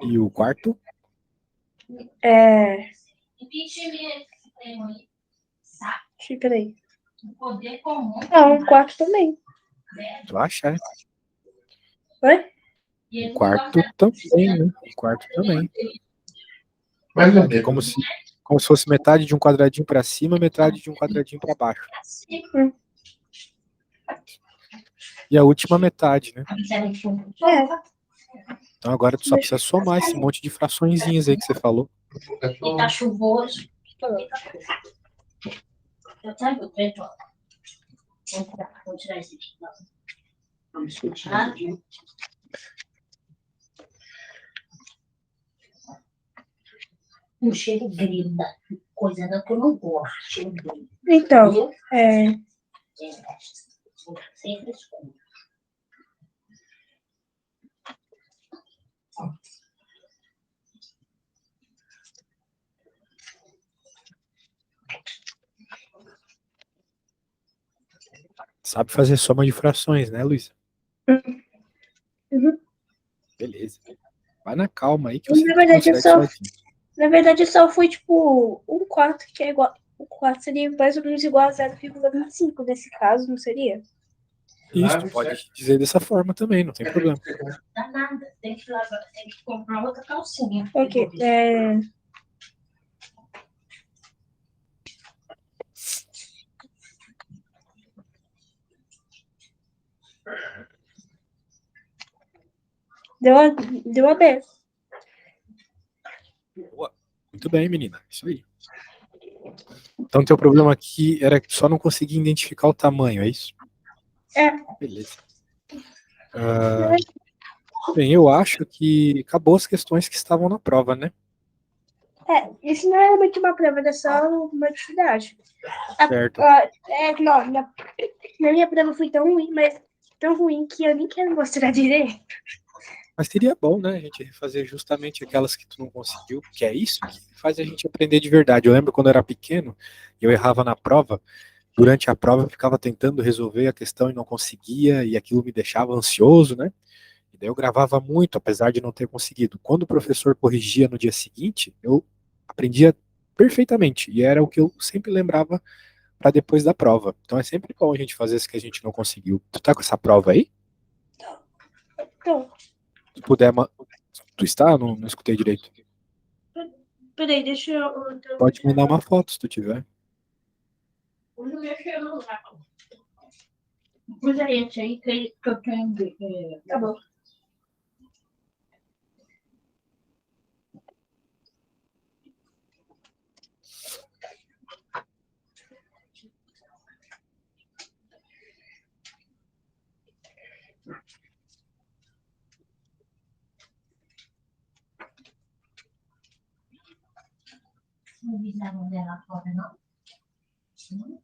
E o quarto? Peraí. Não, o quarto também. Tu acha, é? Oi? O quarto também, né? O quarto também. É como se fosse metade de um quadradinho para cima, metade de um quadradinho para baixo. E a última metade, né? Então agora tu só precisa somar esse monte de fraçõezinhas aí que você falou. E tá chuvoso. Eu trago o preto. Vou tirar esse aqui. Vamos tirar. Um cheiro grilo da coisa que eu não gosto. Cheiro grilo. Então, Sem frescura. Sabe fazer soma de frações, né, Luísa? Uhum. Beleza. Vai na calma aí que você Na verdade, consegue sozinho. Na verdade, só foi tipo um quarto que é igual. O quarto seria mais ou menos igual a 0,25 nesse caso, não seria? Isso, tu pode dizer dessa forma também, não tem problema. Dá nada. Tem que lavar, tem que comprar outra calcinha. Ok. Deu uma B. Boa. Muito bem, menina. Isso aí. Então, teu problema aqui era que só não conseguia identificar o tamanho, é isso? Beleza. Bem, eu acho que acabou as questões que estavam na prova, né? Isso não é muito uma prova, era só uma atividade. Certo. Não, na minha prova foi tão ruim, mas tão ruim que eu nem quero mostrar direito. Mas seria bom, né, a gente refazer justamente aquelas que tu não conseguiu, que é isso que faz a gente aprender de verdade. Eu lembro quando eu era pequeno, eu errava na prova, durante a prova eu ficava tentando resolver a questão e não conseguia, e aquilo me deixava ansioso, né? E daí eu gravava muito, apesar de não ter conseguido. Quando o professor corrigia no dia seguinte, eu aprendia perfeitamente, e era o que eu sempre lembrava para depois da prova. Então é sempre bom a gente fazer isso que a gente não conseguiu. Tu tá com essa prova aí? Então, Se puder, tu está? Não escutei direito. peraí, deixa eu. Pode mandar uma foto se tu tiver. Usa esse aí que eu tenho. Tá bom. Não avisaram dela fora, não? Sim.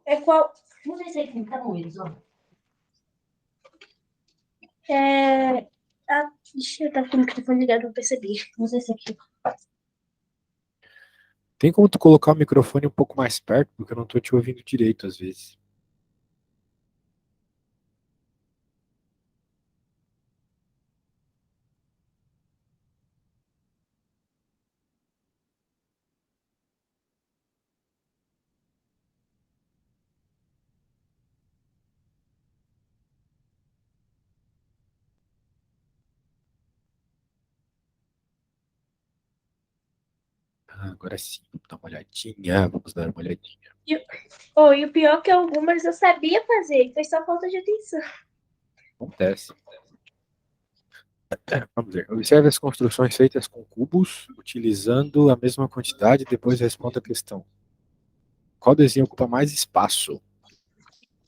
É qual? Não sei se é que tá moído, ó. Deixa eu estar com o microfone ligado, não percebi. Não sei se é aqui. Tem como tu colocar o microfone um pouco mais perto, porque eu não tô te ouvindo direito às vezes. Agora sim, vamos dar uma olhadinha, vamos dar uma olhadinha. E o pior é que algumas eu sabia fazer, foi só falta de atenção. Acontece. Vamos ver. Observe as construções feitas com cubos, utilizando a mesma quantidade, depois responda a questão. Qual desenho ocupa mais espaço?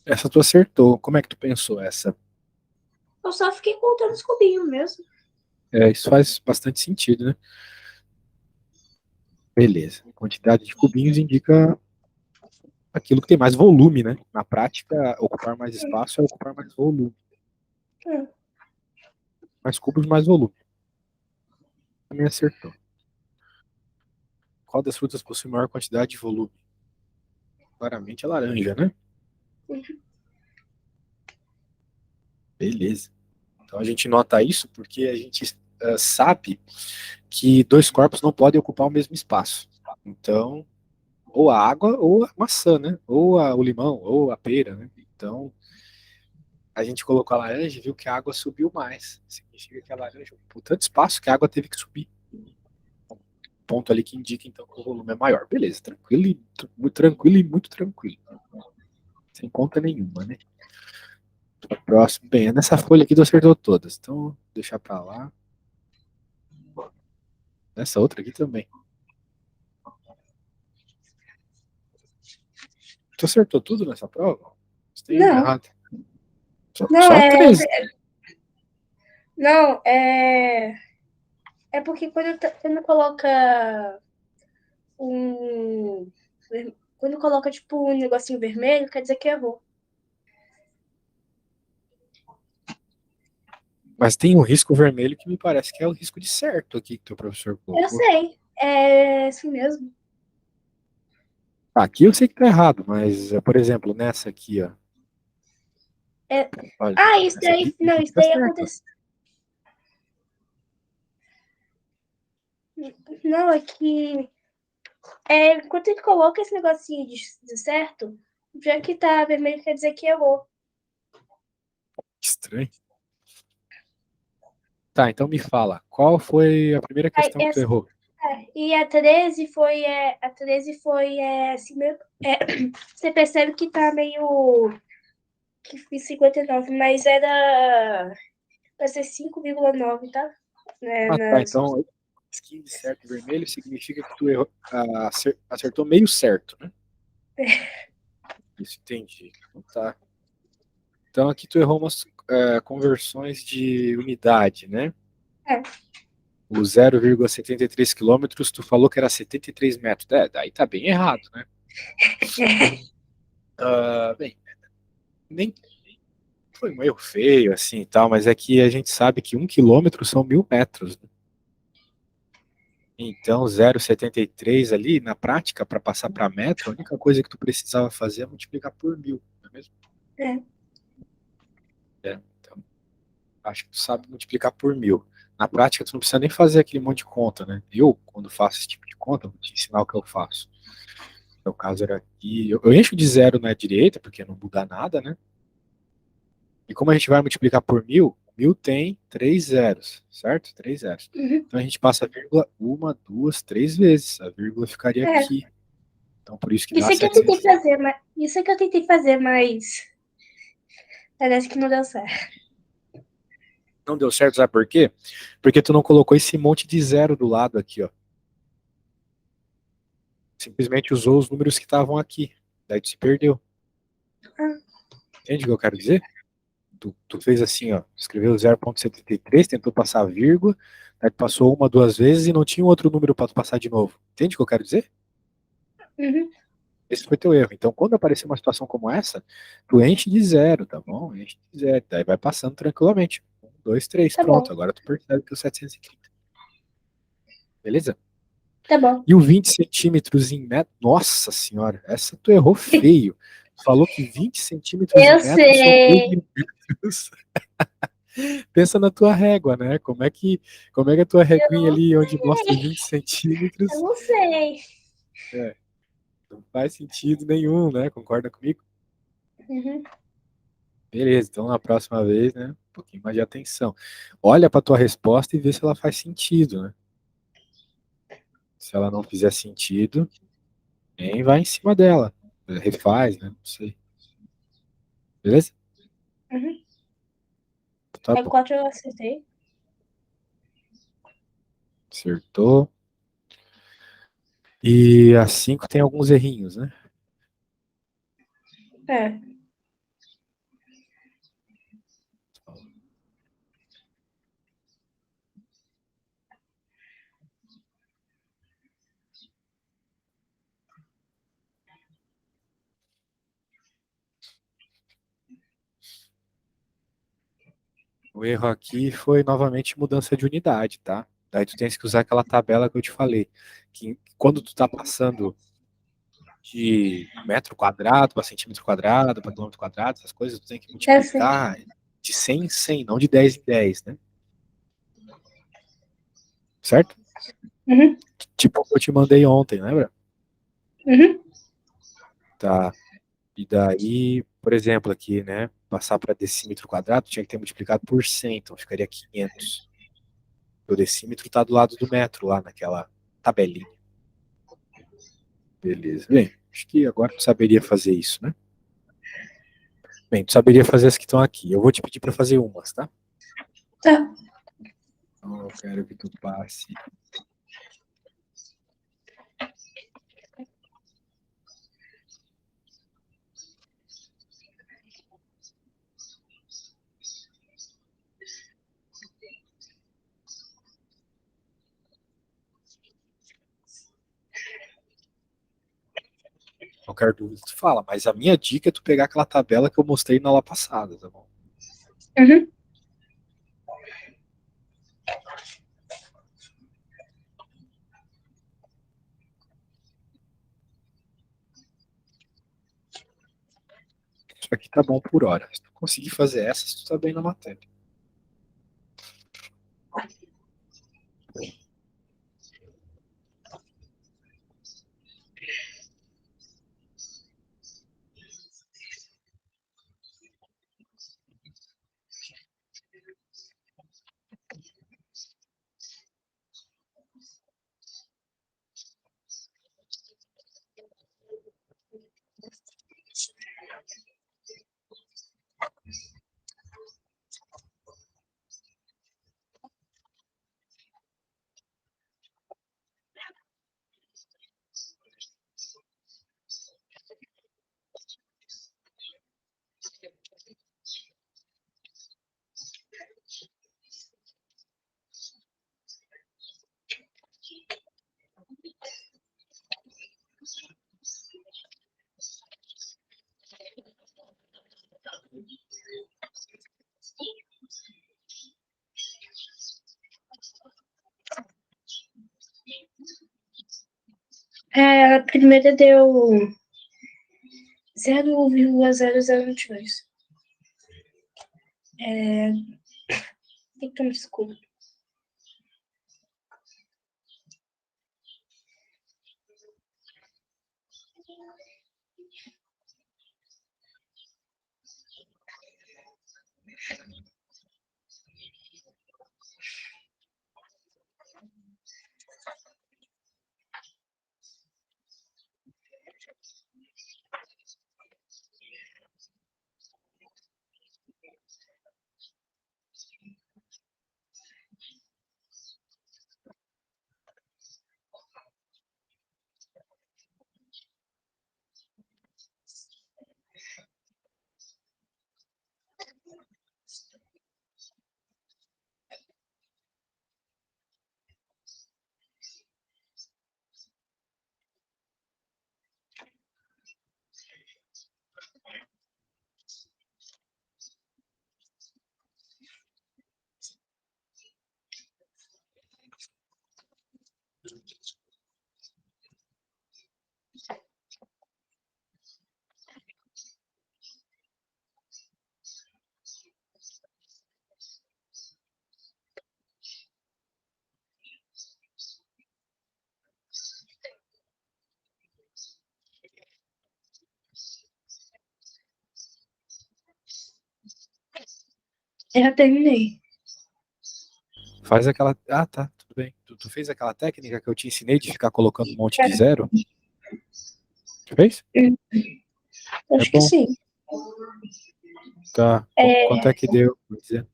Essa tu acertou. Como é que tu pensou essa? Eu só fiquei contando os cubinhos mesmo. Isso faz bastante sentido, né? Beleza. Quantidade de cubinhos indica aquilo que tem mais volume, né? Na prática, ocupar mais espaço é ocupar mais volume. Mais cubos, mais volume. Também acertou. Qual das frutas possui maior quantidade de volume? Claramente a laranja, né? Beleza. Então a gente nota isso porque a gente sabe que dois corpos não podem ocupar o mesmo espaço. Então, ou a água ou a maçã, né? Ou o limão, ou a pera, né? Então, a gente colocou a laranja e viu que a água subiu mais. Significa que a laranja ocupou tanto espaço que a água teve que subir. Ponto ali que indica então que o volume é maior. Beleza, tranquilo e muito tranquilo. Sem conta nenhuma, né? Próximo. Bem, nessa folha aqui tu acertou todas. Então, vou deixar pra lá. Nessa outra aqui também. Tu acertou tudo nessa prova? Você tem uma Não, errada. não, Só 13. não, é porque quando coloca um, quando coloca, tipo, um negocinho vermelho, quer dizer que errou. Mas tem um risco vermelho que me parece que é o risco de certo aqui que o professor Eu colocou. sei, é isso mesmo. Aqui eu sei que tá errado, mas, por exemplo, nessa aqui, ó. É, Olha, isso essa daí, aqui, não, aqui isso tá daí certo. aconteceu. Não, é que quando ele coloca esse negocinho de certo, já que tá vermelho quer dizer que errou. Que estranho. Tá, então me fala, qual foi a primeira Aí, questão que tu errou? e a 13 foi assim mesmo. Você percebe que tá meio que fiz 59, mas era pra ser 5,9, tá? Ah, tá, então skin de certo vermelho significa que tu errou, acertou meio certo, né? Isso, entendi. Então, tá. Então aqui tu errou umas conversões de unidade, né? É. O 0,73 quilômetros, tu falou que era 73 metros. Daí tá bem errado, né? Bem, nem foi um erro feio assim e tal, mas é que a gente sabe que 1 quilômetro são 1.000 metros, né? Então, 0,73 ali, na prática, para passar para metro, a única coisa que tu precisava fazer é multiplicar por 1.000, não é mesmo? É. Então, acho que tu sabe multiplicar por 1.000. Na prática, tu não precisa nem fazer aquele monte de conta, né? Eu, quando faço esse tipo de conta, vou te ensinar o que eu faço. No caso era aqui, eu encho de zero na direita, porque não muda nada, né? E como a gente vai multiplicar por 1.000, 1.000 tem 3 zeros, certo? 3 zeros. Uhum. Então a gente passa a vírgula uma, duas, três vezes. A vírgula ficaria É. aqui. Então por isso que dá Isso é que eu tentei 700. fazer, mas parece que não deu certo. Não deu certo, sabe por quê? Porque tu não colocou esse monte de zero do lado aqui, ó. Simplesmente usou os números que estavam aqui. Daí tu se perdeu. Ah. Entende o que eu quero dizer? Tu fez assim, ó. Escreveu 0,73, tentou passar a vírgula, daí tu passou uma, duas vezes e não tinha um outro número para tu passar de novo. Entende o que eu quero dizer? Uhum. Esse foi teu erro. Então, quando aparecer uma situação como essa, tu enche de zero, tá bom? Enche de zero. Daí vai passando tranquilamente. Um, dois, três, Tá pronto. bom, Agora tu percebe que o 730. Beleza? tá bom. E o 20 centímetros em metro. Nossa senhora, essa tu errou feio. Falou que 20 centímetros em Eu metros são 2 sei. milímetros. Pensa na tua régua, né? Como é que a tua Eu reguinha não ali, onde mostra sei. 20 Eu centímetros, não sei. é, não faz sentido nenhum, né? Concorda comigo? Uhum. Beleza, então na próxima vez, né? Um pouquinho mais de atenção. Olha para tua resposta e vê se ela faz sentido, né? Se ela não fizer sentido, nem vai em cima dela. Refaz, né? Não sei. Beleza? Uhum. Tá Aí bom. 4 eu acertei. Acertou. E a 5 tem alguns errinhos, né? É. O erro aqui foi novamente mudança de unidade, tá? Daí tu tens que usar aquela tabela que eu te falei, que quando tu tá passando de metro quadrado para centímetro quadrado, para quilômetro quadrado, essas coisas, tu tem que Já sei. multiplicar de 100 em 100, não de 10 em 10, né? Certo? Uhum, Tipo o que eu te mandei ontem, lembra? uhum. Tá. E daí, por exemplo, aqui, né? Passar para decímetro quadrado, tinha que ter multiplicado por 100, então ficaria 500. O decímetro tá do lado do metro, lá naquela tabelinha. Beleza. Bem, acho que agora tu saberia fazer isso, né? Bem, tu saberia fazer as que estão aqui. Eu vou te pedir para fazer umas, tá? Tá. Então, eu quero que tu passe. Qualquer dúvida, tu fala. Mas a minha dica é tu pegar aquela tabela que eu mostrei na aula passada, tá bom? Uhum. Isso aqui tá bom por hora. Se tu conseguir fazer essas, tu tá bem na matéria. A primeira deu 0,0022. Tem que tomar desculpa. Já terminei. Faz aquela. Ah, tá, tudo bem. Tu fez aquela técnica que eu te ensinei de ficar colocando um monte de zero? Fez? É Acho que bom. sim. Tá. Quanto é que deu? Vou dizer.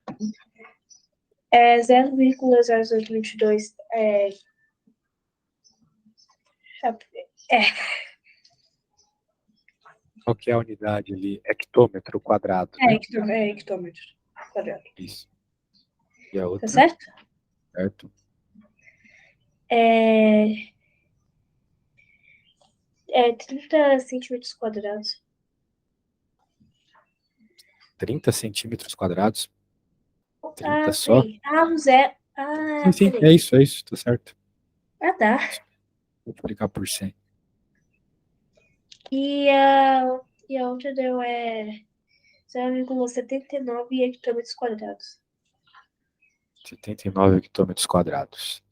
0,0022. É, Qual que é a unidade ali? Hectômetro quadrado, né? hectômetro quadrado. Isso. E a Tá outra? certo? Certo. É 30 centímetros quadrados. 30 centímetros quadrados. 30 só? Peraí. Um zero. Sim, Peraí. é isso, tá certo. Tá. Multiplicar por 100. E a outra deu 0,79 hectômetros quadrados. 79 hectômetros quadrados.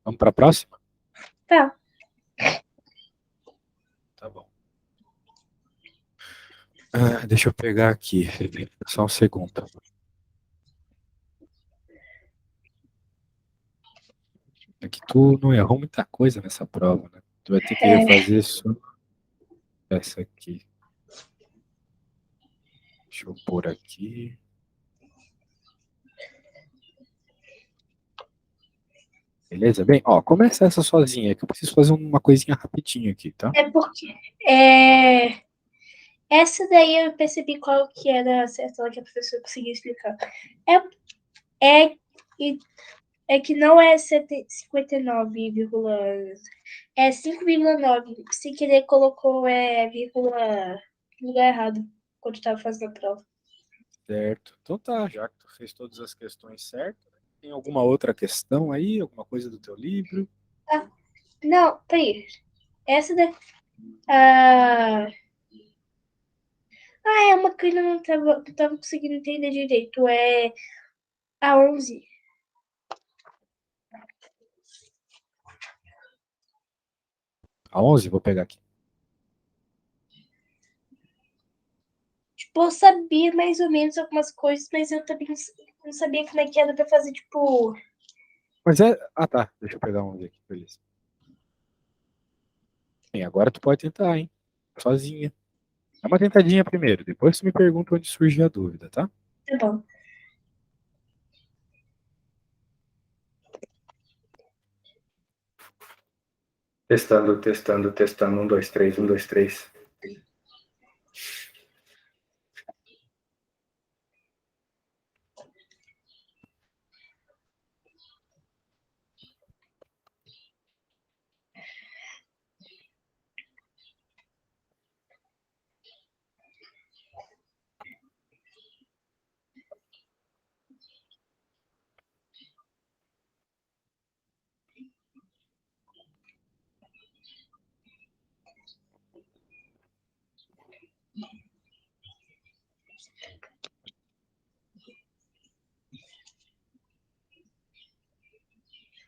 Vamos para a próxima? Tá. Tá bom. Deixa eu pegar aqui. Só um segundo. É que tu não errou muita coisa nessa prova, né? Tu vai ter que refazer só essa aqui. Deixa eu pôr aqui. Beleza? Bem, ó, começa essa sozinha, que eu preciso fazer uma coisinha rapidinho aqui, tá? É porque essa daí eu percebi qual que era a certa hora que a professora conseguia explicar. É que não é 59, é 5,9. Se querer colocou vírgula no lugar errado quando estava fazendo a prova. Certo. Então tá, já que tu fez todas as questões certas, tem alguma outra questão aí? Alguma coisa do teu livro? Não, peraí. Essa da. É uma que eu não tava conseguindo entender direito. É a 11. A 11, vou pegar aqui. Tipo, eu sabia mais ou menos algumas coisas, mas eu também não sabia como é que era pra fazer, tipo. Mas é. Ah, tá. Deixa eu pegar 11 aqui, beleza. Bem, agora tu pode tentar, hein? Sozinha. Dá uma tentadinha primeiro, depois tu me pergunta onde surge a dúvida, tá? Tá bom. Testando. 1, 2, 3, 1, 2, 3.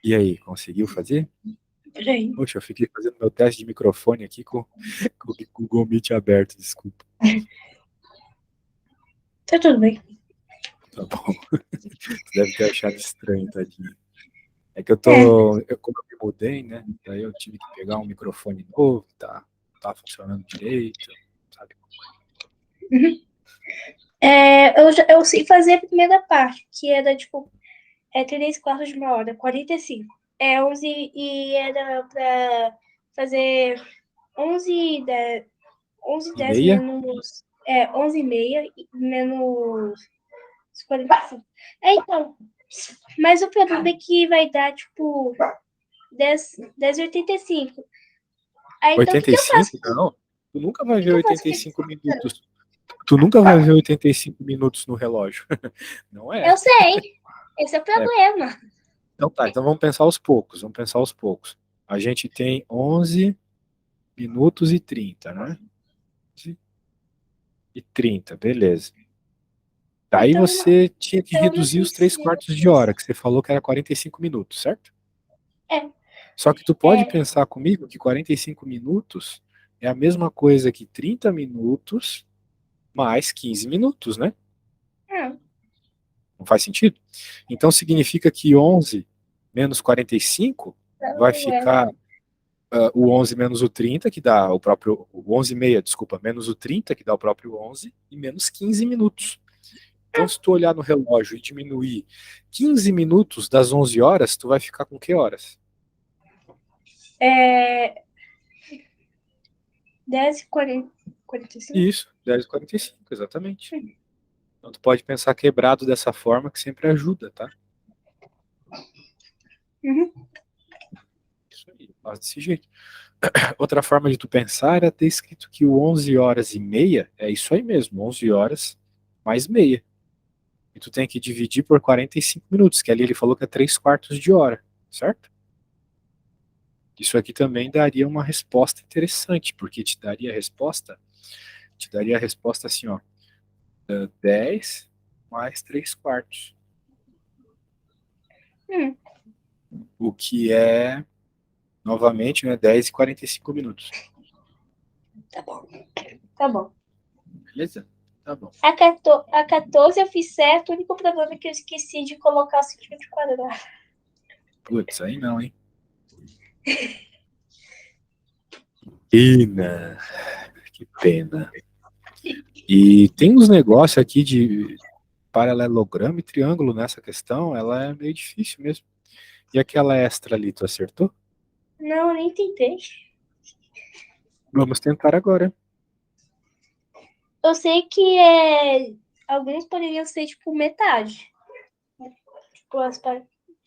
E aí, conseguiu fazer? Peraí. Poxa, eu fiquei fazendo meu teste de microfone aqui com o Google Meet aberto, desculpa. Tá tudo bem. Tá bom. Tu deve ter achado estranho, tadinho. É que como eu me mudei, né? Daí eu tive que pegar um microfone novo, tá funcionando direito, sabe? Uhum. Eu sei fazer a primeira parte, que era tipo 3 quartos de uma hora, 45. 11 e era pra fazer 11 10, 11 E 10 meia? menos. 11 e meia menos 45. Então. Mas o problema é que vai dar tipo 10,85. Aí então o que eu faço? 85? Não. Tu nunca vai O ver que eu faço? 85 minutos. Tu nunca vai ver 85 minutos no relógio. Não é? Eu sei. Esse é o É. problema. Então tá, então vamos pensar aos poucos. A gente tem 11 minutos e 30, né? 11 e 30, beleza. Daí Então, você tinha que eu não reduzir sei os 3 se. quartos de hora, que você falou que era 45 minutos, certo? É. Só que tu pode pensar comigo que 45 minutos é a mesma coisa que 30 minutos mais 15 minutos, né? Não faz sentido? Então significa que 11 menos 45 vai ficar o 11 menos o 30, que dá o próprio. O 11 e meia, desculpa, menos o 30, que dá o próprio 11, e menos 15 minutos. Então, se tu olhar no relógio e diminuir 15 minutos das 11 horas, tu vai ficar com que horas? 10h45. Isso, 10h45, exatamente. Então, tu pode pensar quebrado dessa forma, que sempre ajuda, tá? Uhum. Faz desse jeito. Outra forma de tu pensar era ter escrito que o 11 horas e meia é isso aí mesmo, 11 horas mais meia. E tu tem que dividir por 45 minutos, que ali ele falou que é 3 quartos de hora, certo? Isso aqui também daria uma resposta interessante, porque te daria a resposta assim, ó, 10 mais 3 quartos, Hum, o que é, novamente, né, 10 e 45 minutos. tá bom. Tá bom. Beleza? Tá bom. A 14 eu fiz certo, o único problema é que eu esqueci de colocar o centímetro quadrado. Putz, aí não, hein? Pena, que pena. E tem uns negócios aqui de paralelogramo e triângulo nessa questão, ela é meio difícil mesmo. E aquela extra ali, tu acertou? Não, nem tentei. Vamos tentar agora. Eu sei que alguns poderiam ser, tipo, metade. Tipo, as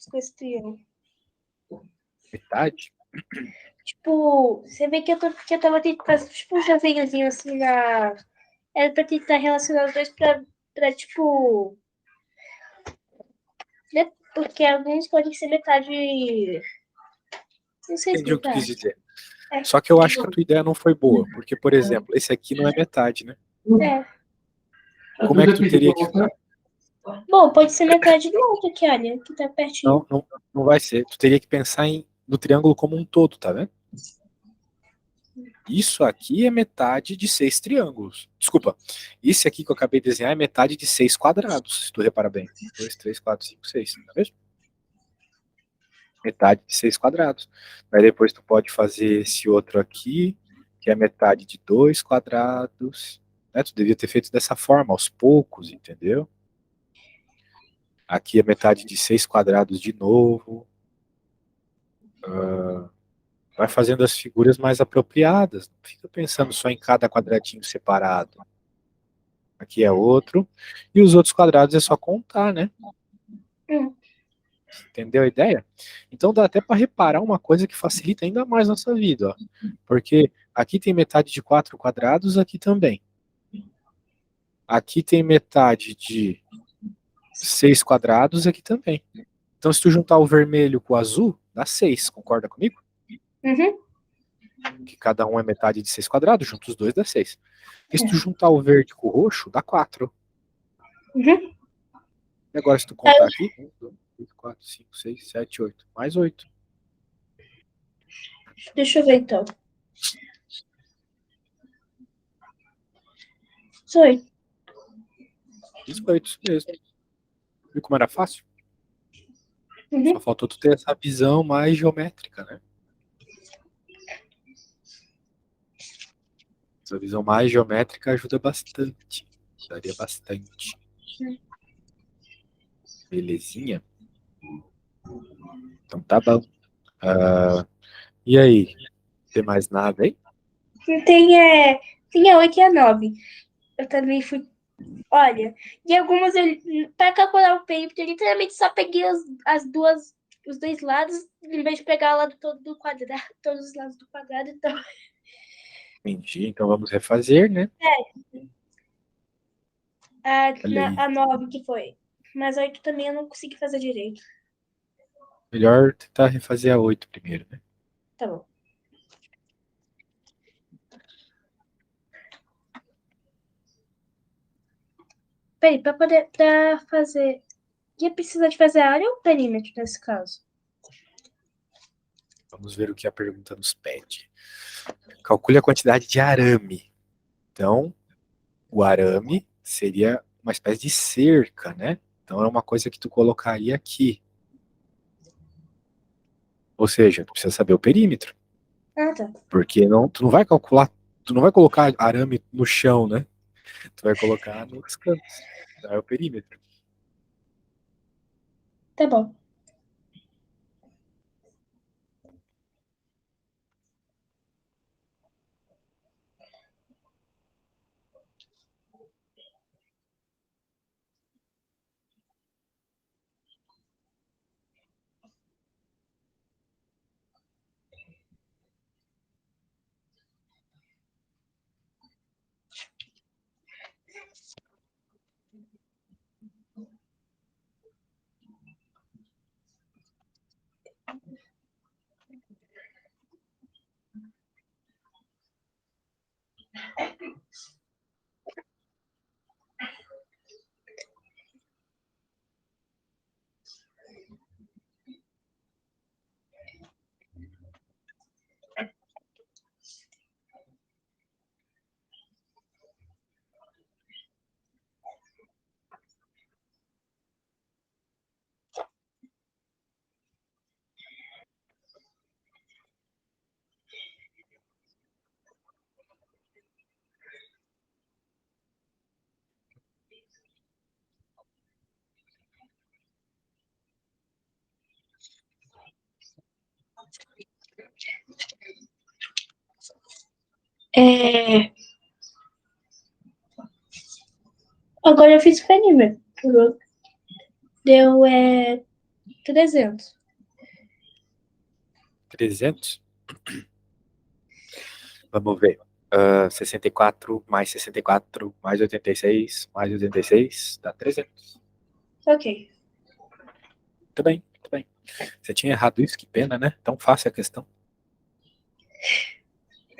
coisas triângulo. Metade? Tipo, você vê que eu tava tentando fazer, tipo, um desenhozinho assim na. Era pra tentar relacionar os dois pra tipo. Né? Porque alguns podem ser metade. Não sei Entendi o que tu quis explicar. dizer. É. Só que eu acho que a tua ideia não foi boa, porque, por exemplo, esse aqui não é metade, né? É. Como é que tu teria que. Bom, pode ser metade do outro aqui, olha, que tá pertinho. Não, não, não vai ser. Tu teria que pensar no triângulo como um todo, tá vendo? Isso aqui é metade de 6 triângulos. Desculpa. Esse aqui que eu acabei de desenhar é metade de 6 quadrados, se tu reparar bem. 2, 3, 4, 5, 6. Tá mesmo? Metade de 6 quadrados. Aí depois tu pode fazer esse outro aqui, que é metade de 2 quadrados. Né? Tu devia ter feito dessa forma, aos poucos, entendeu? Aqui é metade de 6 quadrados de novo. Vai fazendo as figuras mais apropriadas. Não fica pensando só em cada quadradinho separado. Aqui é outro. E os outros quadrados é só contar, né? Hum, Entendeu a ideia? Então dá até para reparar uma coisa que facilita ainda mais nossa vida, ó. Porque aqui tem metade de 4 quadrados, aqui também. Aqui tem metade de 6 quadrados, aqui também. Então se tu juntar o vermelho com o azul, dá 6. Concorda comigo? uhum. Que cada um é metade de 6 quadrados, junta os dois dá 6. E se tu juntar o verde com o roxo, dá 4. Uhum. E agora se tu Aí, contar aqui, 1, 2, 3, 4, 5, 6, 7, 8. Mais 8. deixa eu ver então. 18. 18, isso mesmo. Viu como era fácil? Só Uhum. faltou tu ter essa visão mais geométrica, né? Essa visão mais geométrica ajuda bastante. Ajudaria bastante. Belezinha? Então tá bom. E aí? Tem mais nada aí? Tem, tem a 8 e a 9. Eu também fui. Olha, e algumas eu, para calcular o perímetro, eu literalmente só peguei as duas, os dois lados, em vez de pegar o lado todo do quadrado, todos os lados do quadrado. Então, Entendi. Então vamos refazer, né? Olha aí. a 9 que foi. Mas a 8 também eu não consegui fazer direito. Melhor tentar refazer a 8 primeiro, né? Tá bom. Peraí, para poder fazer. Ia precisar de fazer a área ou o perímetro nesse caso? Vamos ver o que a pergunta nos pede. Calcule a quantidade de arame. Então, o arame seria uma espécie de cerca, né? Então é uma coisa que tu colocaria aqui. Ou seja, tu precisa saber o perímetro. Ah, tá. Porque não, tu não vai calcular, tu não vai colocar arame no chão, né? Tu vai colocar nos cantos. Então é o perímetro. Tá bom. Agora eu fiz o perímetro. Deu 300. 300? Vamos ver. 64 mais 64 mais 86 mais 86 dá 300. Ok. Muito bem, muito bem. Você tinha errado isso, que pena, né? Tão fácil a questão.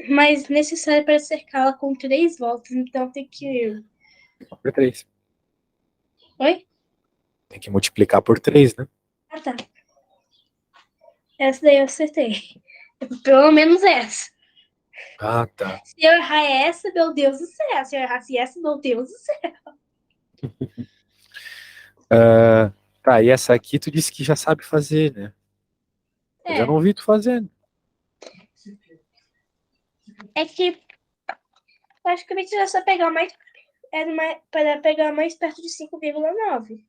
Mas necessário para cercá-la com 3 voltas, então tem que. Por 3. Oi? Tem que multiplicar por 3, né? Ah, tá. Essa daí eu acertei. Pelo menos essa. Ah, tá. Se eu errar essa, meu Deus do céu. Se eu errasse essa, meu Deus do céu. Tá, e essa aqui tu disse que já sabe fazer, né? Eu já não vi tu fazendo. É que praticamente era só pegar mais. Para pegar mais perto de 5,9.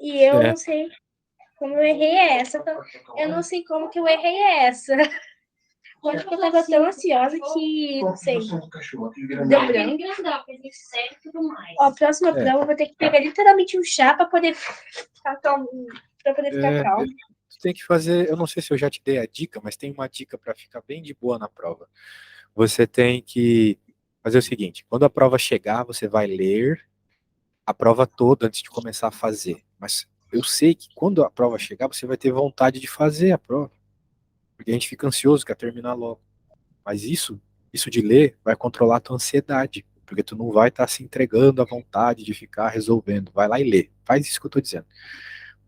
E eu É. não sei como eu errei essa. Eu não sei como que eu errei essa. Eu acho que eu tava tão ansiosa que, não sei, deu branco. Ó, a próxima prova eu vou ter que pegar literalmente um chá pra poder ficar calmo. Tu tem que fazer, eu não sei se eu já te dei a dica, mas tem uma dica para ficar bem de boa na prova. Você tem que fazer o seguinte, quando a prova chegar, você vai ler a prova toda antes de começar a fazer. Mas eu sei que quando a prova chegar, você vai ter vontade de fazer a prova. Porque a gente fica ansioso, quer terminar logo. Mas isso de ler vai controlar a tua ansiedade, porque tu não vai estar se entregando à vontade de ficar resolvendo. Vai lá e lê. Faz isso que eu tô dizendo.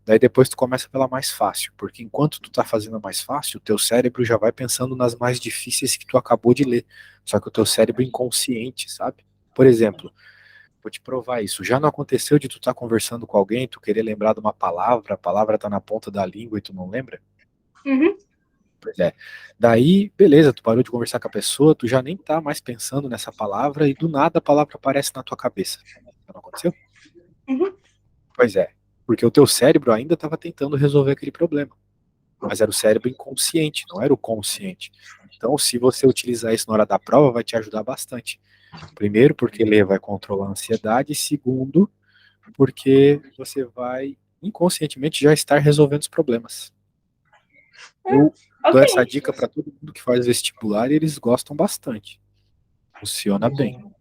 Daí depois tu começa pela mais fácil, porque enquanto tu tá fazendo a mais fácil, o teu cérebro já vai pensando nas mais difíceis que tu acabou de ler. Só que o teu cérebro inconsciente, sabe? Por exemplo, vou te provar isso. Já não aconteceu de tu estar conversando com alguém, tu querer lembrar de uma palavra, a palavra tá na ponta da língua e tu não lembra? Uhum. Pois é. Daí, beleza, tu parou de conversar com a pessoa, tu já nem tá mais pensando nessa palavra e do nada a palavra aparece na tua cabeça. Não aconteceu? Uhum. Pois é. Porque o teu cérebro ainda estava tentando resolver aquele problema. Mas era o cérebro inconsciente, não era o consciente. Então, se você utilizar isso na hora da prova, vai te ajudar bastante. Primeiro, porque ler vai controlar a ansiedade. E segundo, porque você vai inconscientemente já estar resolvendo os problemas. Eu dou essa Ok. dica para todo mundo que faz vestibular e eles gostam bastante. Funciona bem.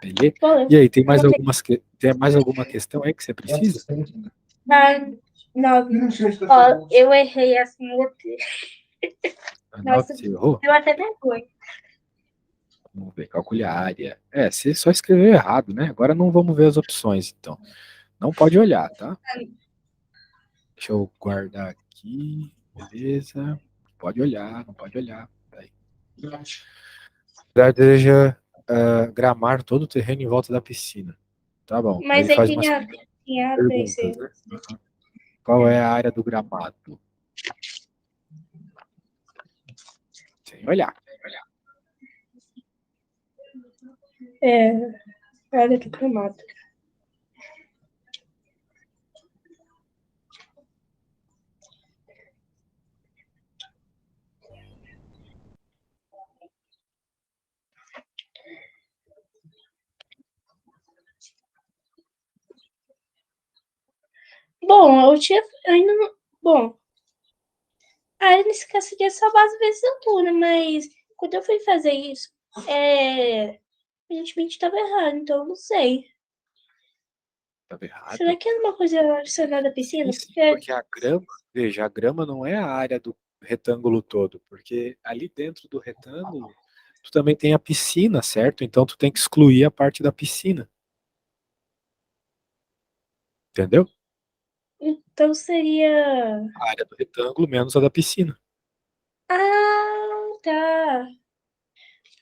Beleza? Bom, E aí, tem mais ok. tem mais alguma questão aí que você precisa? Ah, 9. Ó, eu errei assim. A 9 Nossa, você errou? deu até vergonha. Vamos ver, calcule a área. É, você só escreveu errado, né? Agora não vamos ver as opções, então. Não pode olhar, tá? Deixa eu guardar aqui. Beleza. Pode olhar, não pode olhar. Peraí. Deseja gramar todo o terreno em volta da piscina. Tá bom. Daí Mas ele aí faz umas tinha A, B, C. perguntas, né? Uhum. Qual é a área do gramado? Sem olhar. Área do gramado. Bom, eu ainda não. Bom, a área nesse caso seria só base vezes altura, mas quando eu fui fazer isso, aparentemente estava errado, então eu não sei. Tava errado. Será que era uma coisa relacionada à piscina? Sim, porque a grama, veja, a grama não é a área do retângulo todo, porque ali dentro do retângulo tu também tem a piscina, certo? Então tu tem que excluir a parte da piscina. Entendeu? Então seria. A área do retângulo menos a da piscina. Ah, tá.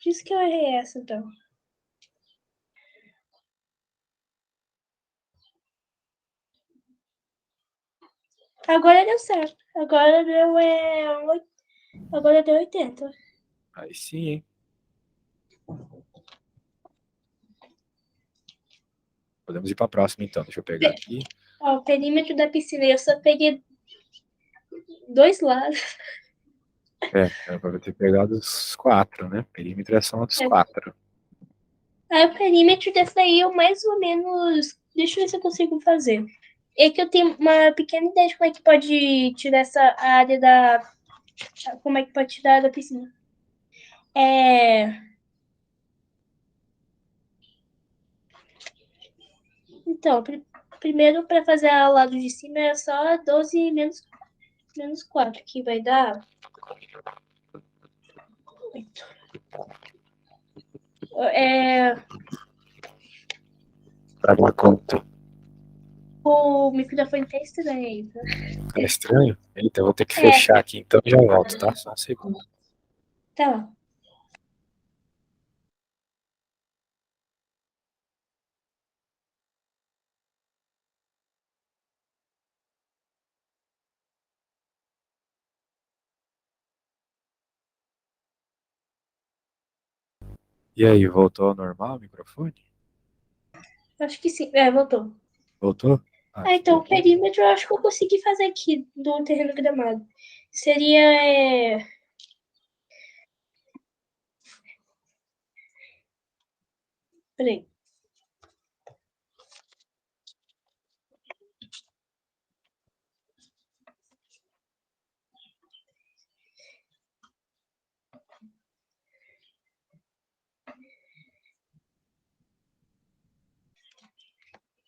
Por isso que eu errei essa, então. Agora deu certo. Agora deu 80. Aí sim, hein? Podemos ir para a próxima então. Deixa eu pegar aqui. Ó, o perímetro da piscina, eu só peguei 2 lados. Era pra ter pegado os 4, né? Perímetro é só dos É. 4. Aí o perímetro desse daí eu mais ou menos. Deixa eu ver se eu consigo fazer. É que eu tenho uma pequena ideia de como é que pode tirar essa área da. Como é que pode tirar da piscina. Então, primeiro para fazer ao lado de cima é só 12 menos 4, que vai dar 8. Pra dar conta. O microfone tá estranho. Tá estranho? Eita, eu vou ter que É. fechar aqui, então já volto, tá? Só um segundo. Tá lá. E aí, voltou ao normal o microfone? Acho que sim. Voltou. Voltou? Então o perímetro eu acho que eu consegui fazer aqui do terreno gramado. Seria. Peraí.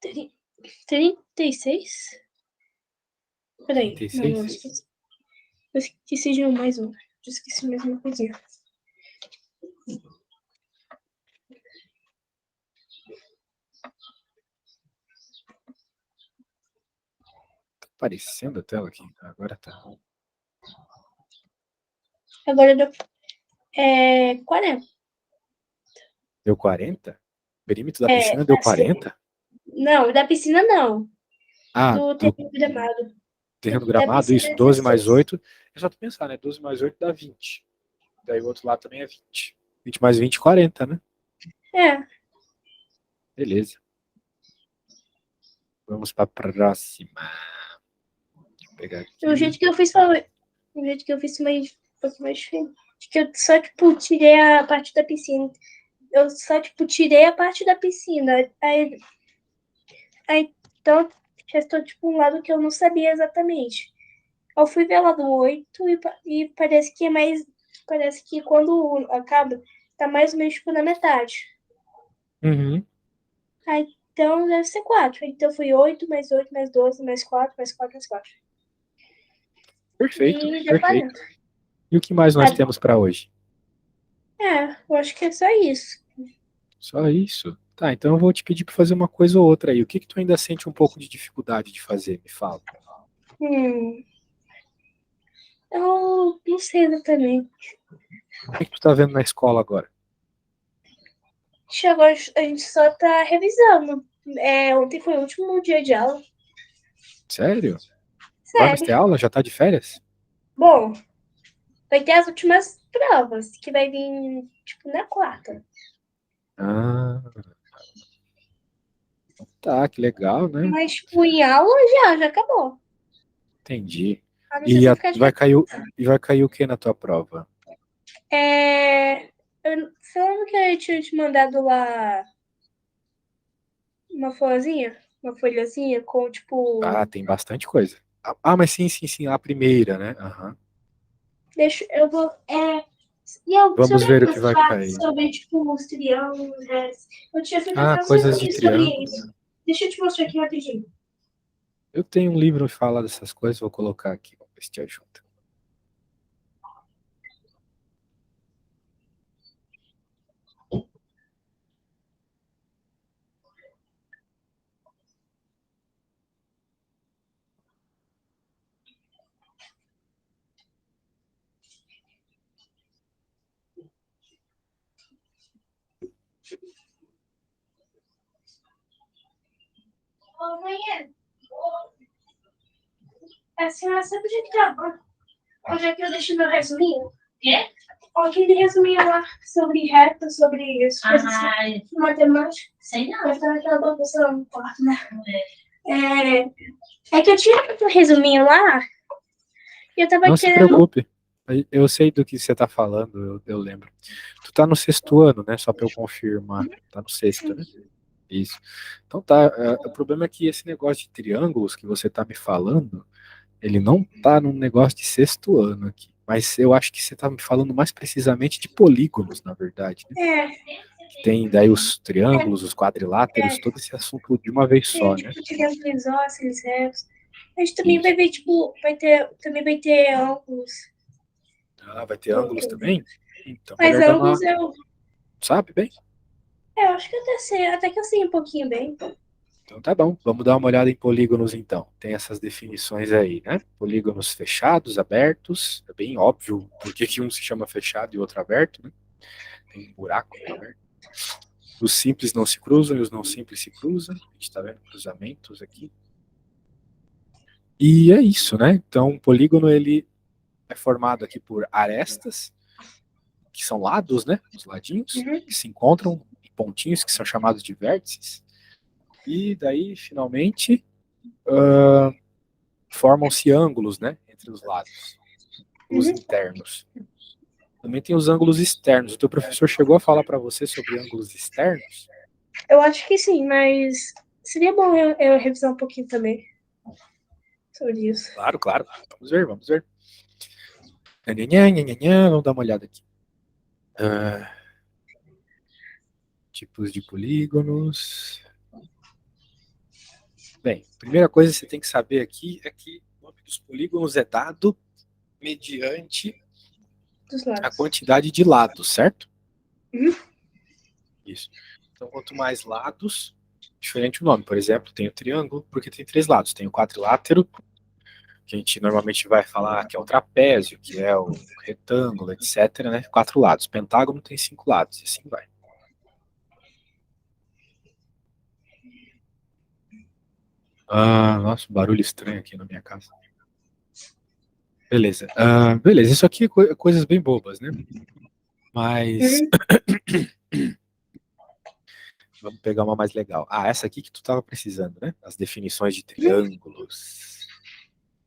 Trin- 36? Peraí. Não, 36? esqueci. Eu esqueci de mais um. Eu esqueci mais uma coisinha. Tá aparecendo a tela aqui? Agora tá. Agora deu. 40. Deu 40? O perímetro da piscina deu 40? Não, da piscina não. Ah, Do do terreno gramado. terreno Da gramado, piscina isso, é 12 mais 16. 8. É só tu pensar, né? 12 mais 8 dá 20. Daí o outro lado também é 20. 20 mais 20, 40, né? Beleza. Vamos pra próxima. Deixa eu pegar O aqui. jeito que eu fiz foi. O jeito que eu fiz foi um pouco mais diferente. Acho que eu só, tipo, tirei a parte da piscina. Eu só, tipo, tirei a parte da piscina. Aí então, restou, tipo, um lado que eu não sabia exatamente. Eu fui ver lá do 8 e parece que é mais. Parece que quando acaba, tá mais ou menos, tipo, na metade. Uhum. Então deve ser 4. Então foi 8 mais 12 mais 4 mais 4 mais 4. Perfeito, E deu perfeito. 40. E o que mais nós temos para hoje? Eu acho que é só isso. Só isso. Tá, então eu vou te pedir para fazer uma coisa ou outra aí. O que que tu ainda sente um pouco de dificuldade de fazer? Me fala. Hum, eu não sei exatamente. O que que tu tá vendo na escola agora? Agora a gente só tá revisando. Ontem foi o último dia de aula. Sério? Vai mais ter Sério. aula? Já tá de férias? Bom, vai ter as últimas provas, que vai vir, tipo, na quarta. Ah, tá, que legal, né? Mas, tipo, em aula já acabou. Entendi. A não ser E se ficar de vai cair o que na tua prova? Você lembra que eu tinha te mandado lá uma folhazinha? Uma folhazinha com, tipo. Ah, tem bastante coisa. Ah, mas sim, sim, sim, a primeira, né? Aham. Eu vou. Vamos Sobre ver o que algumas vai partes, cair. sobre, tipo, os triângulos. Eu tinha feito Ah, até uns coisas de desenhos sobre triângulo. isso. Deixa eu te mostrar aqui rapidinho. Eu tenho um livro que fala dessas coisas, vou colocar aqui, vamos ver se te ajuda. Ô, mãe, a senhora sabe onde é que tá? Onde é que eu deixei meu resuminho? Quê? Aquele resuminho lá sobre reta, sobre as coisas Ai, de matemática. sei não. Mas tá naquela professora no quarto, né? É que eu tinha feito um resuminho lá E eu tava Não se querendo. preocupe. Eu sei do que você tá falando, eu lembro. Tu tá no sexto ano, né? Só pra eu confirmar. Tá no sexto, né? Isso. Então tá. O problema é que esse negócio de triângulos que você tá me falando, ele não tá num negócio de sexto ano aqui. Mas eu acho que você tá me falando mais precisamente de polígonos, na verdade, né? É, Que tem daí os triângulos, os é, quadriláteros, todo esse assunto de uma vez é, só, né? tipo, tirando isósceles, retos. A gente também vai Isso. ver, tipo, também vai ter ângulos. Ah, vai ter ângulos também? Então, Mas melhor dar uma. ângulos eu, Sabe bem? eu acho que até sei, até que eu sei um pouquinho bem. Então tá bom, vamos dar uma olhada em polígonos então. Tem essas definições aí, né? Polígonos fechados, abertos, é bem óbvio por que que um se chama fechado e o outro aberto, né? Tem um buraco aberto. Os simples não se cruzam e os não simples se cruzam. A gente tá vendo cruzamentos aqui. E é isso, né? Então, um polígono ele é formado aqui por arestas, que são lados, né? Os ladinhos, Uhum. que se encontram em pontinhos que são chamados de vértices. E daí, finalmente, formam-se ângulos, né, entre os lados, os Uhum. internos. Também tem os ângulos externos. O teu professor chegou a falar para você sobre ângulos externos? Eu acho que sim, mas seria bom eu revisar um pouquinho também sobre isso. Claro, claro. Vamos ver, vamos ver. Nhanhanhã, nhanhanhã, vamos dar uma olhada aqui. Ah, tipos de polígonos. Bem, primeira coisa que você tem que saber aqui é que o nome dos polígonos é dado mediante Dos a lados. quantidade de lados, certo? Uhum. Isso. Então, quanto mais lados, diferente o nome. Por exemplo, tem o triângulo, porque tem 3 lados. Tem o quadrilátero, que a gente normalmente vai falar que é o trapézio, que é o retângulo, etc., né? 4 lados. Pentágono tem 5 lados, e assim vai. Ah, nossa, um barulho estranho aqui na minha casa. Beleza. Beleza, isso aqui é coisas bem bobas, né? Mas Uhum. vamos pegar uma mais legal. Ah, essa aqui que tu estava precisando, né? As definições de Uhum. triângulos.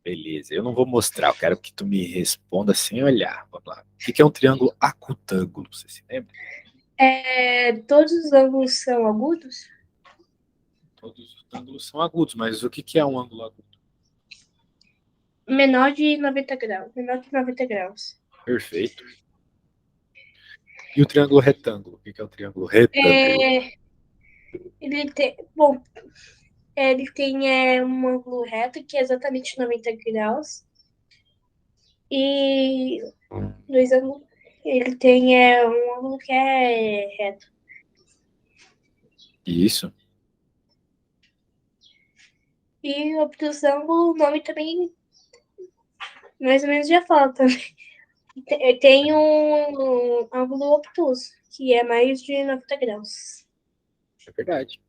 Beleza, eu não vou mostrar, eu quero que tu me responda sem olhar. Vamos lá. O que é um triângulo acutângulo? Você se lembra? Todos os ângulos são agudos? Todos os ângulos são agudos, mas o que é um ângulo agudo? Menor de 90 graus. Menor que 90 graus. Perfeito. E o triângulo retângulo? O que é o triângulo retângulo? É, ele tem. Bom, ele tem um ângulo reto que é exatamente 90 graus. E dois ângulos. Ele tem um ângulo que é reto. Isso. E o obtusão, o nome também mais ou menos já fala também. Tem um ângulo obtuso, que é mais de 90 graus. É verdade.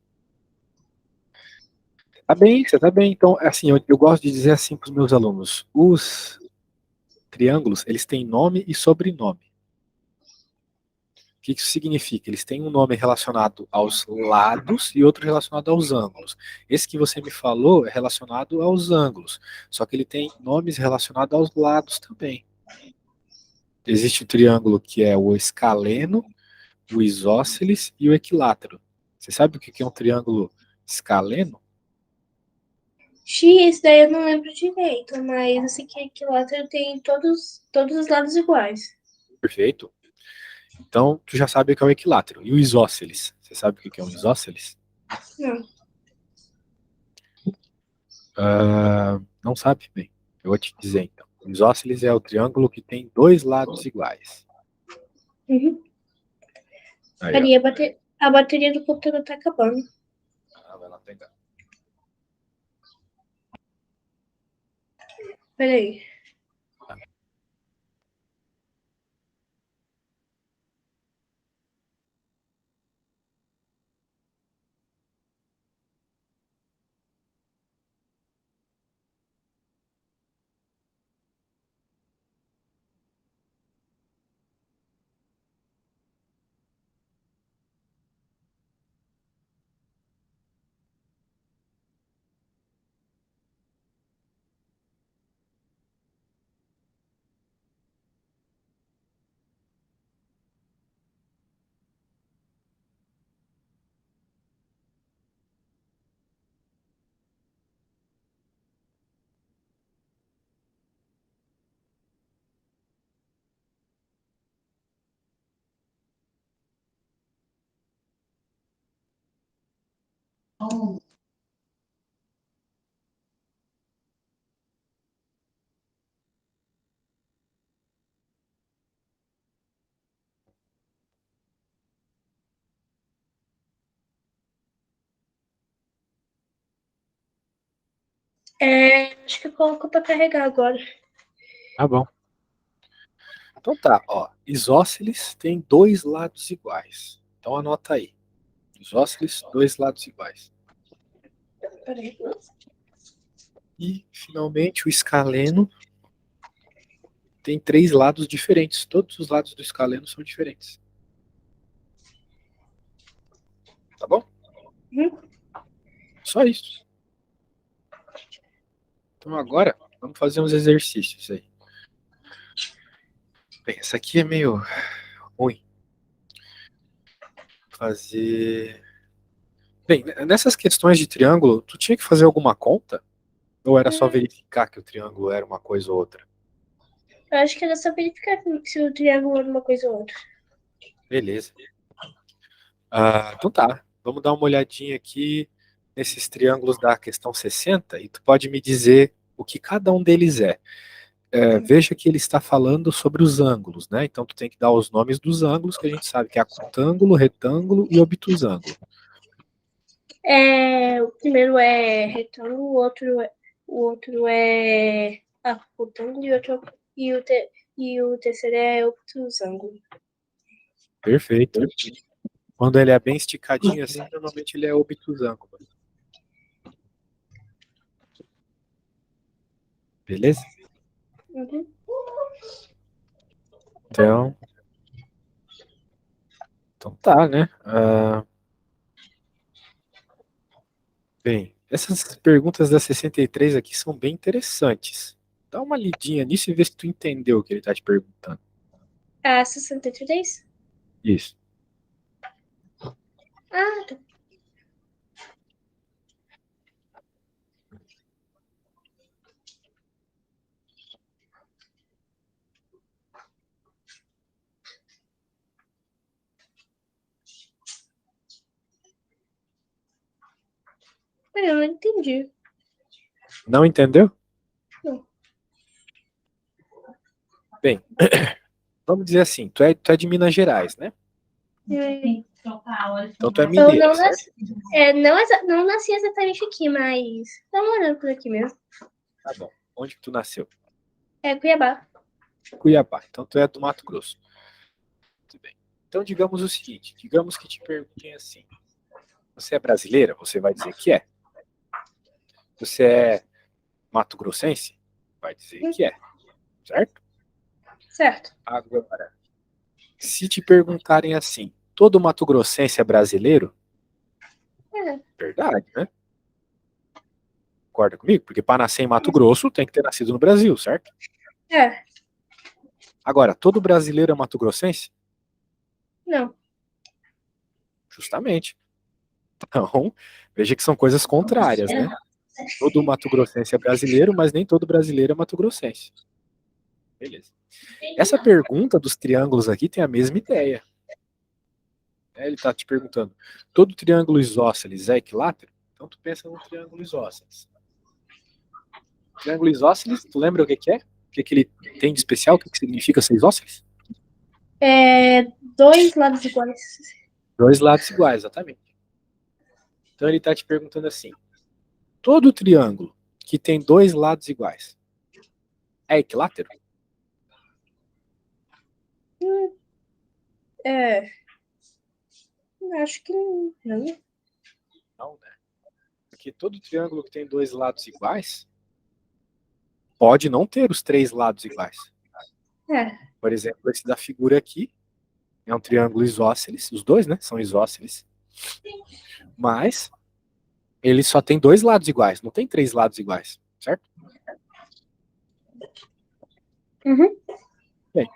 Tá bem, você tá bem. Então, assim, eu gosto de dizer assim para os meus alunos: os triângulos, eles têm nome e sobrenome. O que isso significa? Eles têm um nome relacionado aos lados e outro relacionado aos ângulos. Esse que você me falou é relacionado aos ângulos, só que ele tem nomes relacionados aos lados também. Existe o triângulo que é o escaleno, o isósceles e o equilátero. Você sabe o que é um triângulo escaleno? X, daí eu não lembro direito, mas eu sei que equilátero tem todos os lados iguais. Perfeito. Então, tu já sabe o que é o equilátero. E o isósceles? Você sabe o que é um isósceles? Não. Não sabe? Bem, eu vou te dizer então. O isósceles é o triângulo que tem 2 lados iguais. Uhum. Aí, ó. Peraí, a bateria do computador tá acabando. Vai lá pegar. Peraí. Acho que colocou para carregar agora. Tá bom. Então tá, ó. Isósceles tem dois lados iguais. Então anota aí. Isósceles, dois lados iguais. Peraí. E, finalmente, o escaleno tem três lados diferentes. Todos os lados do escaleno são diferentes. Tá bom? Uhum. Só isso. Então agora, vamos fazer uns exercícios aí. Bem, essa aqui é meio ruim. Fazer... Bem, nessas questões de triângulo, tu tinha que fazer alguma conta? Ou era só verificar que o triângulo era uma coisa ou outra? Eu acho que era só verificar se o triângulo era uma coisa ou outra. Beleza. Então tá, vamos dar uma olhadinha aqui nesses triângulos da questão 60 e tu pode me dizer o que cada um deles é. Veja que ele está falando sobre os ângulos, né? Então tu tem que dar os nomes dos ângulos, que a gente sabe que é acutângulo, retângulo e obtusângulo. O primeiro é retângulo, o outro é acutângulo e o terceiro é obtusângulo. Perfeito. Quando ele é bem esticadinho assim, normalmente ele é obtusângulo. Beleza? Uhum. Então tá, né? Bem, essas perguntas da 63 aqui são bem interessantes. Dá uma lidinha nisso e vê se tu entendeu o que ele está te perguntando. 63? Isso. Tá. Eu não entendi. Não entendeu? Não. Bem, vamos dizer assim, tu é de Minas Gerais, né? Então tu é Eu mineiro, não certo? nasci, não nasci exatamente aqui, mas tô morando por aqui mesmo. Tá bom. Onde que tu nasceu? Cuiabá. Cuiabá. Então tu é do Mato Grosso. Muito bem. Então digamos o seguinte, digamos que te perguntem assim, você é brasileira? Você vai dizer que é. Você é mato-grossense? Vai dizer que é, certo? Certo. Agora, se te perguntarem assim, todo mato-grossense é brasileiro? É. Verdade, né? Concorda comigo? Porque para nascer em Mato Grosso tem que ter nascido no Brasil, certo? É. Agora, todo brasileiro é mato-grossense? Não. Justamente. Então, veja que são coisas contrárias, né? Todo mato-grossense é brasileiro, mas nem todo brasileiro é mato-grossense. Beleza. Essa pergunta dos triângulos aqui tem a mesma ideia. Ele está te perguntando, todo triângulo isósceles é equilátero? Então tu pensa num triângulo isósceles. Triângulo isósceles, tu lembra o que é? O que ele tem de especial? O que significa ser isósceles? Dois lados iguais. Dois lados iguais, exatamente. Então ele está te perguntando assim, todo triângulo que tem dois lados iguais é equilátero? Acho que não. Não, né? Porque todo triângulo que tem dois lados iguais pode não ter os três lados iguais. Por exemplo, esse da figura aqui é um triângulo isósceles, os dois, né, são isósceles, mas ele só tem dois lados iguais, não tem três lados iguais, certo? Uhum. Bem,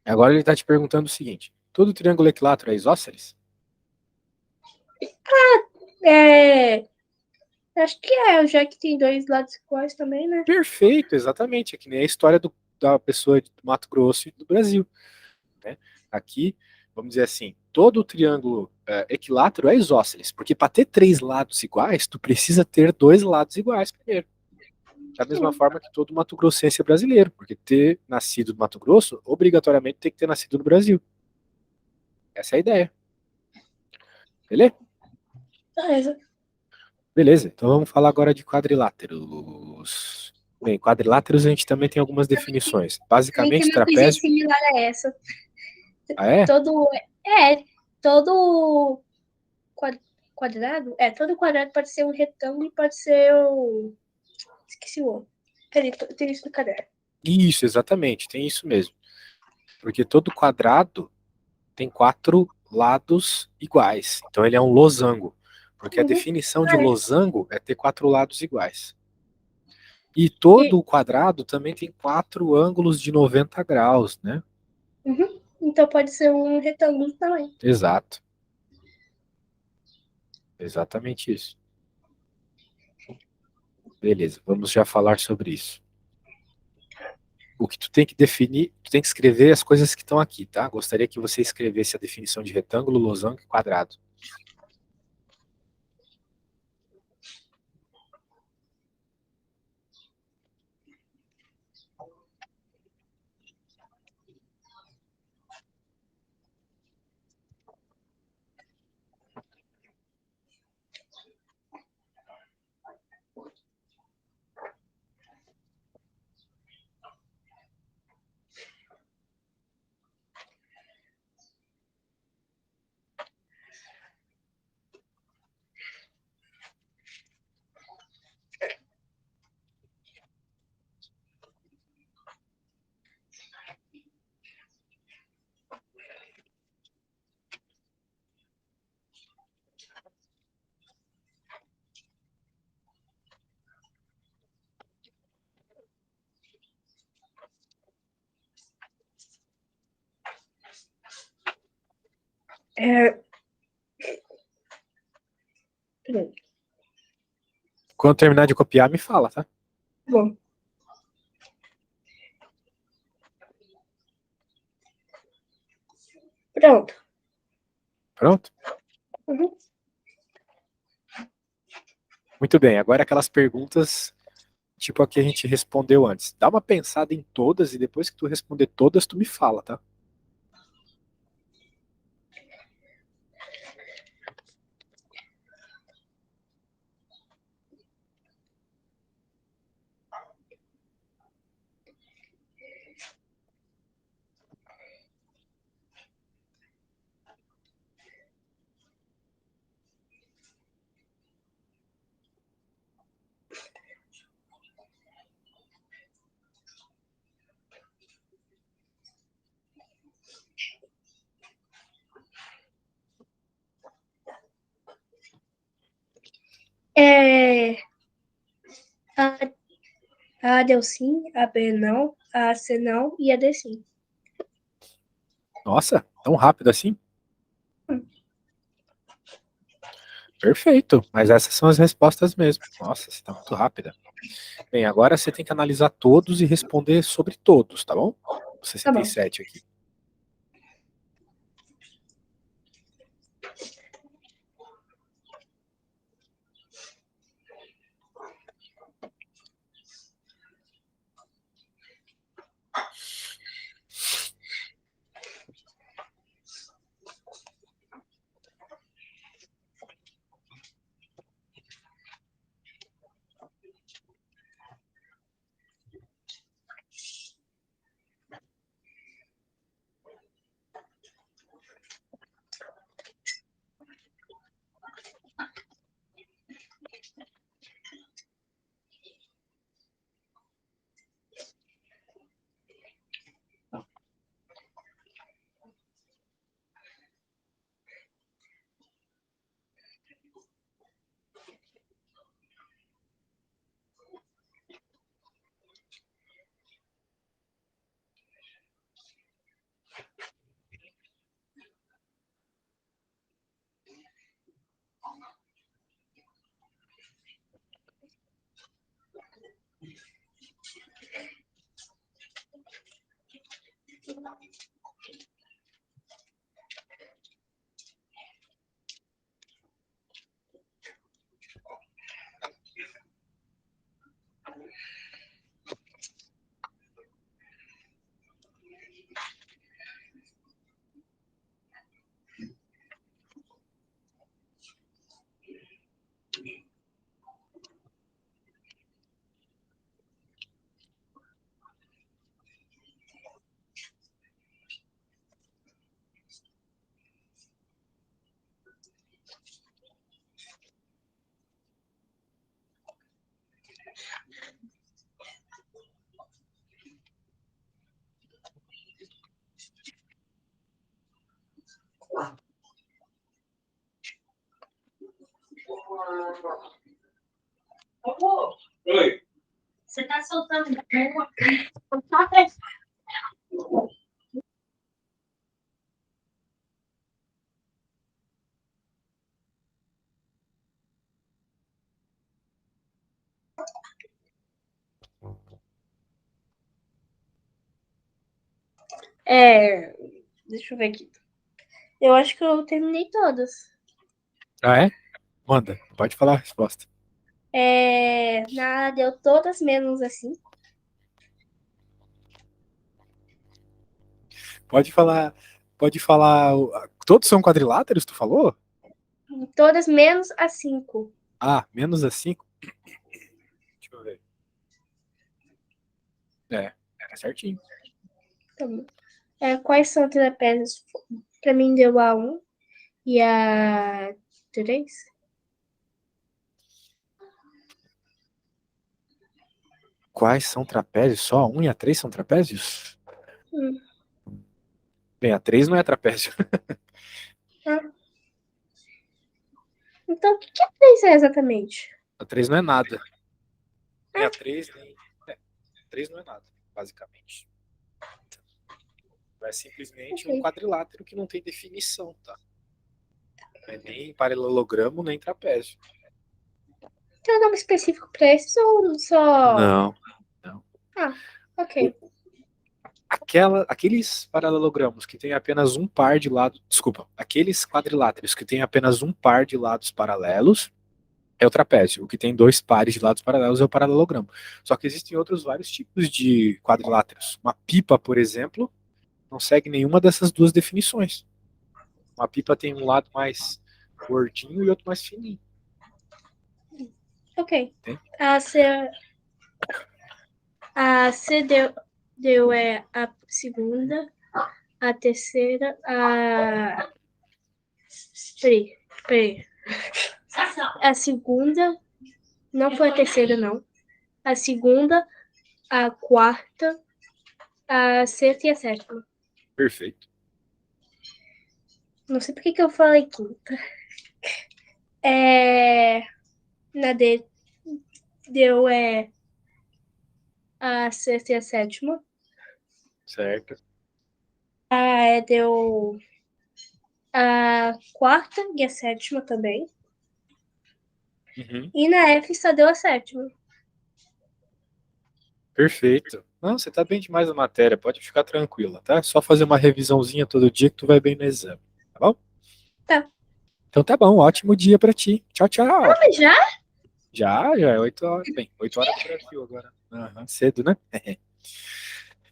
agora ele está te perguntando o seguinte, todo triângulo equilátero é isósceles? Acho que já que tem dois lados iguais também, né? Perfeito, exatamente, é que nem a história da pessoa do Mato Grosso e do Brasil, né? Aqui, vamos dizer assim, todo triângulo equilátero é isósceles, porque para ter três lados iguais, tu precisa ter dois lados iguais primeiro. Da mesma forma que todo mato-grossense é brasileiro, porque ter nascido no Mato Grosso, obrigatoriamente tem que ter nascido no Brasil. Essa é a ideia. Beleza? Beleza. Beleza, então vamos falar agora de quadriláteros. Bem, quadriláteros a gente também tem algumas definições. Também tem Basicamente, uma coisa trapézio. similar a essa. Ah, é? Todo. É, todo quadrado. É, todo quadrado pode ser um retângulo e pode ser um. Esqueci o outro. Peraí, tem isso no caderno. Isso, exatamente, tem isso mesmo. Porque todo quadrado tem quatro lados iguais. Então ele é um losango. Porque a Uhum. definição de Ah, é. losango é ter quatro lados iguais. E E, todo o quadrado também tem quatro ângulos de 90 graus, né? uhum. Então pode ser um retângulo também. Exato. Exatamente isso. Beleza, vamos já falar sobre isso. O que tu tem que definir, tu tem que escrever as coisas que estão aqui, tá? Gostaria que você escrevesse a definição de retângulo, losango e quadrado. É, peraí. Quando terminar de copiar, me fala, tá? Bom. Pronto. Pronto? Uhum. Muito bem, agora aquelas perguntas, tipo a que a gente respondeu antes. Dá uma pensada em todas e depois que tu responder todas, tu me fala, tá? É, a, a deu sim, a B não, a C não e a D sim. Nossa, tão rápido assim? Perfeito, mas essas são as respostas mesmo. Nossa, você está muito rápida. Bem, agora você tem que analisar todos e responder sobre todos, tá bom? Os Tá bom. 67 aqui. Oi. Você tá soltando. Deixa eu ver aqui. Eu acho que eu terminei todas. Ah, é? Manda, pode falar a resposta. Deu todas menos assim. Pode falar. Pode falar. Todos são quadriláteros, tu falou? Todas menos a 5. Ah, menos a 5. Deixa eu ver. É certinho. Tá bom. Quais são trapézios? Pra mim deu a 1 e a 3. Quais são trapézios? Só a 1 e a 3 são trapézios? Hum. Bem, a 3 não é trapézio. Então, o que a 3 é exatamente? A 3 não é nada. Nem a 3, nem. A 3 não é nada, basicamente. É simplesmente um Ok. quadrilátero que não tem definição, tá? Não é nem paralelogramo, nem trapézio. Tem um nome específico pra esses ou só. Não. Ok. Aqueles paralelogramos que têm apenas um par de lados. Desculpa, aqueles quadriláteros que têm apenas um par de lados paralelos é o trapézio. O que tem dois pares de lados paralelos é o paralelogramo. Só que existem outros vários tipos de quadriláteros. Uma pipa, por exemplo, não segue nenhuma dessas duas definições. Uma pipa tem um lado mais gordinho e outro mais fininho. Ok. Tem? A C deu a segunda, a terceira, a. Peraí. A segunda, não foi a terceira, não. A segunda, a quarta, a sexta e a sétima. Perfeito. Não sei por que eu falei quinta. Na D deu a sexta e a sétima. Certo. A E deu a quarta e a sétima também. Uhum. E na F só deu a sétima. Perfeito. Não, você tá bem demais na matéria, pode ficar tranquila, tá? Só fazer uma revisãozinha todo dia que tu vai bem no exame, tá bom? Tá. Então tá bom, ótimo dia pra ti. Tchau, tchau. Mas já? Já é 8 horas. Bem, 8 horas do Brasil agora. Aham, cedo, né?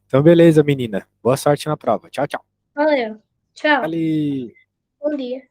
Então beleza, menina. Boa sorte na prova. Tchau, tchau. Valeu. Tchau. Ali. Bom dia.